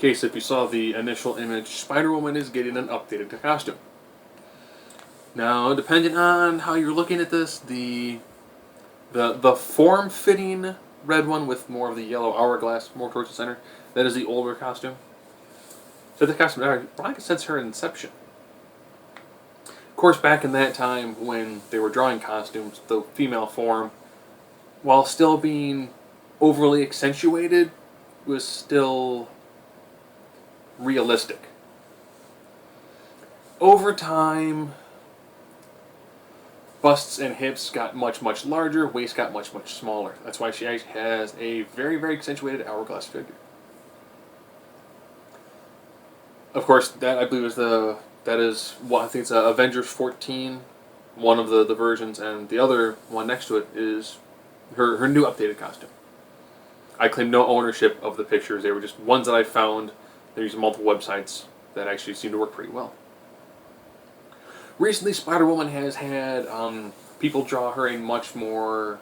case if you saw the initial image, Spider-Woman is getting an updated costume. Now, depending on how you're looking at this, the form-fitting red one with more of the yellow hourglass more towards the center, that is the older costume. So the costume, probably since her inception. Of course, back in that time when they were drawing costumes, the female form, while still being overly accentuated, was still realistic. Over time, busts and hips got much, much larger, waist got much, much smaller. That's why she has a very, very accentuated hourglass figure. Of course, that I believe is what I think it's Avengers 14, one of the versions, and the other one next to it is her new updated costume. I claim no ownership of the pictures. They were just ones that I found. They're using multiple websites that actually seem to work pretty well. Recently, Spider-Woman has had people draw her in much more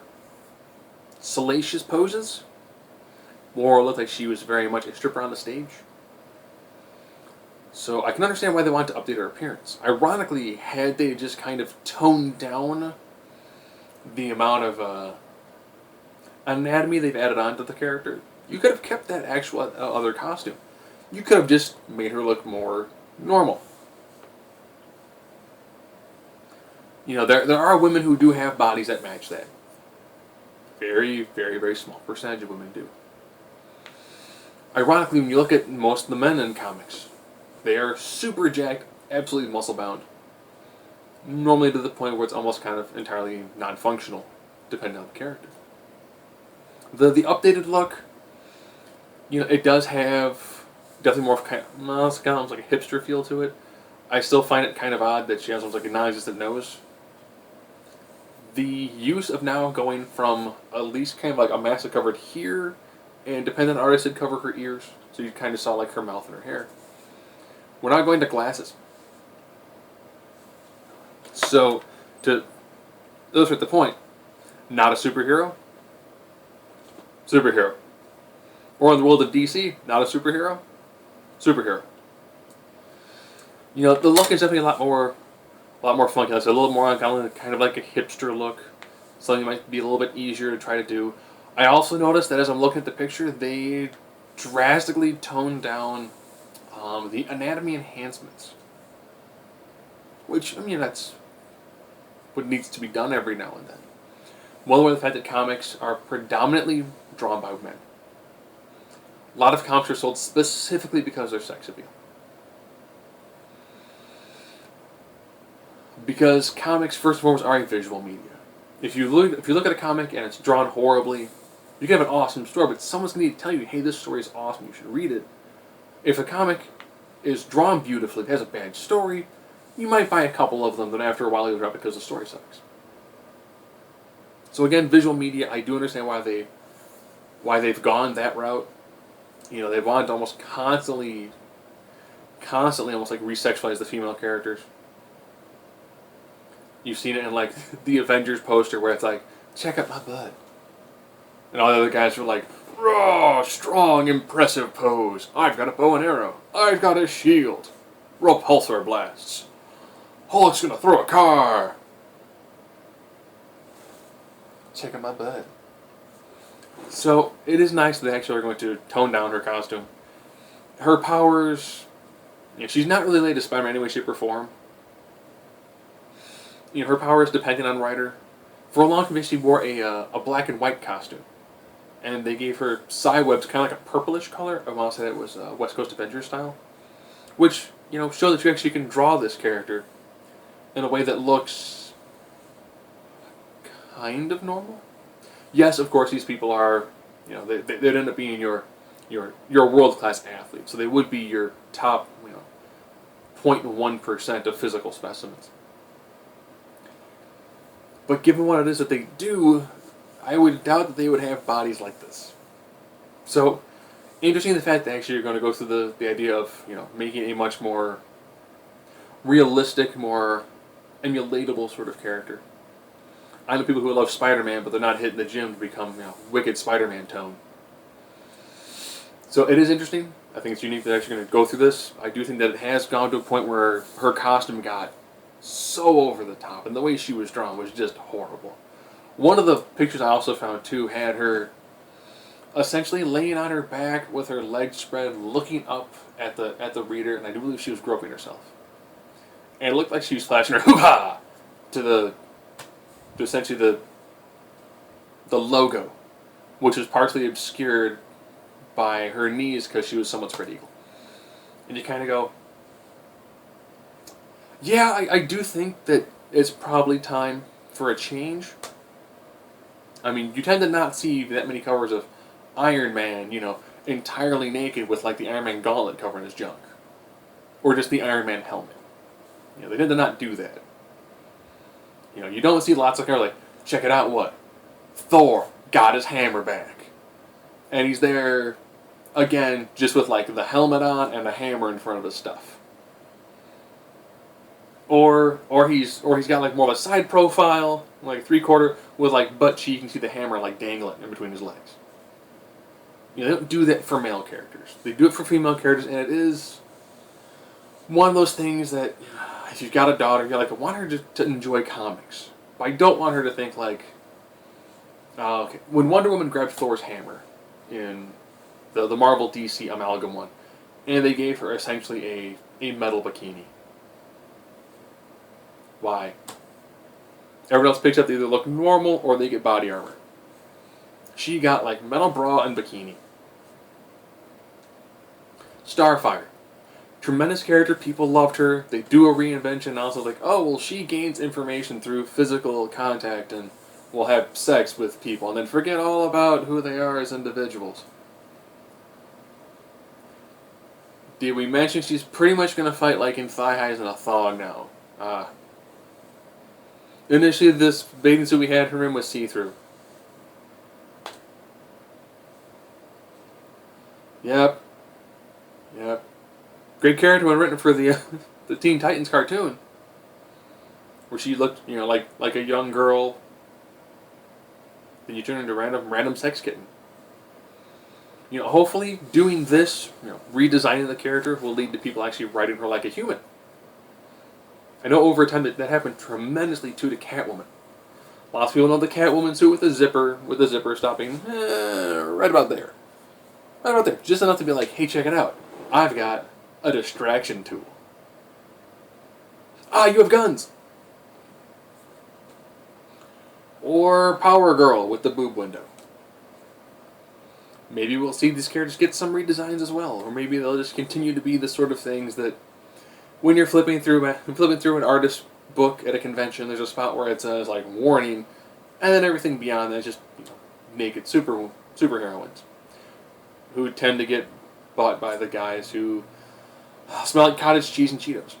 salacious poses. More looked like she was very much a stripper on the stage. So I can understand why they want to update her appearance. Ironically, had they just kind of toned down the amount of anatomy they've added onto the character, you could have kept that actual other costume. You could have just made her look more normal. You know, there are women who do have bodies that match that. Very, very, very small percentage of women do. Ironically, when you look at most of the men in comics, they are super jacked, absolutely muscle bound. Normally to the point where it's almost kind of entirely non-functional, depending on the character. The updated look, you know, it does have definitely more of it's kind of almost like a hipster feel to it. I still find it kind of odd that she has almost like a non-existent nose. The use of now going from at least kind of like a mask covered here, and depending on artist, it'd cover her ears, so you kind of saw like her mouth and her hair. We're not going to glasses. So, to illustrate the point, not a superhero, superhero. Or in the world of DC, not a superhero, superhero. You know, the look is definitely a lot more funky. It's a little more kind of like a hipster look. Something that might be a little bit easier to try to do. I also noticed that as I'm looking at the picture, they drastically toned down the anatomy enhancements. Which, I mean, that's what needs to be done every now and then. Well aware of the fact that comics are predominantly drawn by men. A lot of comics are sold specifically because of their sex appeal. Because comics, first and foremost, are a visual media. If you look at a comic and it's drawn horribly, you can have an awesome story, but someone's going to need to tell you, hey, this story is awesome, you should read it. If a comic is drawn beautifully, has a bad story, you might buy a couple of them, then after a while you'll drop it because the story sucks. So again, visual media, I do understand why they've gone that route. You know, they've wanted to almost constantly almost like resexualize the female characters. You've seen it in like the Avengers poster where it's like, check out my butt. And all the other guys were like, raw, strong, impressive pose. I've got a bow and arrow. I've got a shield. Repulsor blasts. Hulk's gonna throw a car. Check out my butt. So it is nice that they actually are going to tone down her costume. Her powers, you know, she's not really related to Spider-Man in any way, shape, or form. You know, her powers depending on writer. For a long time, she wore a black and white costume, and they gave her side webs kind of like a purplish color. I want to say it was West Coast Avengers style, which, you know, show that you actually can draw this character in a way that looks kind of normal. Yes, of course, these people are, you know, they'd end up being your world-class athlete, so they would be your top, you know, 0.1% of physical specimens. But given what it is that they do, I would doubt that they would have bodies like this. So, interesting the fact that actually you're going to go through the idea of, you know, making a much more realistic, more emulatable sort of character. I know people who love Spider-Man, but they're not hitting the gym to become, you know, wicked Spider-Man tone. So it is interesting. I think it's unique that they're actually going to go through this. I do think that it has gone to a point where her costume got so over the top, and the way she was drawn was just horrible. One of the pictures I also found too had her essentially laying on her back with her legs spread, looking up at the reader, and I do believe she was groping herself. And it looked like she was flashing her hoo ha to essentially the logo, which was partially obscured by her knees because she was somewhat spread eagle. And you kind of go, yeah, I do think that it's probably time for a change. I mean, you tend to not see that many covers of Iron Man, entirely naked with like the Iron Man gauntlet covering his junk. Or just the Iron Man helmet. They tend to not do that. You don't see lots of covers like, check it out, what? Thor got his hammer back. And he's there, again, just with like the helmet on and a hammer in front of his stuff. Or he's got like more of a side profile, like 3/4, with like butt cheek. You can see the hammer like dangling in between his legs. They don't do that for male characters. They do it for female characters, and it is one of those things that if you've got a daughter, you're like, I want her to enjoy comics, but I don't want her to think like, okay. When Wonder Woman grabbed Thor's hammer in the Marvel DC amalgam one, and they gave her essentially a metal bikini. Why? Everyone else picks up they either look normal or they get body armor. She got like metal bra and bikini. Starfire. Tremendous character, people loved her. They do a reinvention, also like, oh, well, she gains information through physical contact and will have sex with people and then forget all about who they are as individuals. Did we mention she's pretty much going to fight like in thigh highs and a thong now? Initially, this bathing suit we had her in was see-through. Yep. Great character when written for the the Teen Titans cartoon, where she looked, like a young girl. Then you turn into random sex kitten. Hopefully doing this, redesigning the character will lead to people actually writing her like a human. I know over time that happened tremendously too to Catwoman. Lots of people know the Catwoman suit with the zipper stopping right about there. Right about there. Just enough to be like, hey, check it out. I've got a distraction tool. You have guns. Or Power Girl with the boob window. Maybe we'll see these characters get some redesigns as well. Or maybe they'll just continue to be the sort of things that when you're flipping through an artist book at a convention, there's a spot where it says like warning, and then everything beyond that is just naked superheroines who tend to get bought by the guys who smell like cottage cheese and Cheetos.